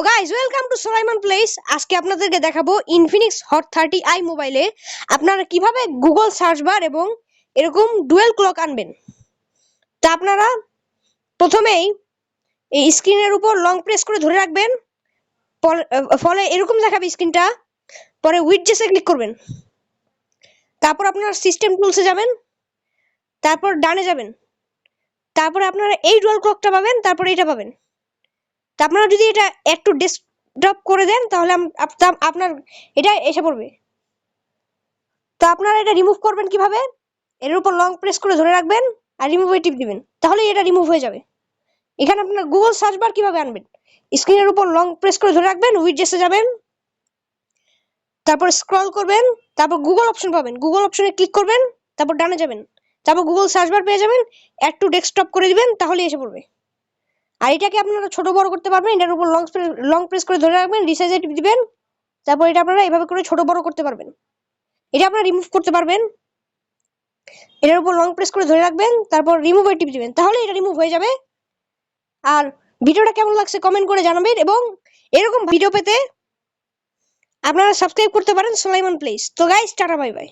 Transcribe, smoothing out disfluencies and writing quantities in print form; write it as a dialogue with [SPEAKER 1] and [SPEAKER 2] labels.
[SPEAKER 1] Guys welcome to Sulaiman place. আজকে আপনাদেরকে দেখাবো ইনফিনিক্স হট 30i মোবাইলে আপনারা কিভাবে গুগল সার্চ বার এবং এরকম ডুয়েল ক্লক আনবেন। তা আপনারা প্রথমেই এই স্ক্রিনের উপর লং প্রেস করে ধরে রাখবেন, ফলে এরকম দেখাবে স্ক্রিনটা। পরে উইডজেসে ক্লিক করবেন, তারপর আপনারা সিস্টেম টুলসে যাবেন, তারপর ডানে যাবেন, তারপরে আপনারা এই ডুয়েল ক্লকটা পাবেন, তারপর এটা পাবেন। তা আপনারা যদি এটা একটু ডেস্কটপ করে দেন তাহলে আপনার এটা এসে পড়বে। তো আপনারা এটা রিমুভ করবেন কিভাবে? এর উপর লং প্রেস করে ধরে রাখবেন আর রিমুভে টিপ দিবেন, তাহলে এটা রিমুভ হয়ে যাবে। এখানে আপনার গুগল সার্চ বার কিভাবে আনবেন? স্ক্রিনের উপর লং প্রেস করে ধরে রাখবেন, উইডজেসে যাবেন, তারপর স্ক্রল করবেন, তারপর গুগল অপশন পাবেন, গুগল অপশনে ক্লিক করবেন, তারপর ডানে যাবেন, তারপর গুগল সার্চ বার পেয়ে যাবেন, একটু ডেস্কটপ করে দিবেন, তাহলে এসে পড়বে। আর এটাকে আপনারা ছোট বড় করতে পারবেন, এটার উপর লং প্রেস করে ধরে রাখবেন, রিসাইজে টিপ দিবেন, তারপর এটা আপনারা এভাবে করে ছোট বড় করতে পারবেন। এটা আপনারা রিমুভ করতে পারবেন, এটার উপর লং প্রেস করে ধরে রাখবেন, তারপর রিমুভে টিপ দিবেন, তাহলে এটা রিমুভ হয়ে যাবে। আর ভিডিওটা কেমন লাগছে কমেন্ট করে জানাবেন, এবং এরকম ভিডিও পেতে আপনারা সাবস্ক্রাইব করতে পারেন সুলাইমান প্লেস। তো গাইস, টাটা বাই বাই।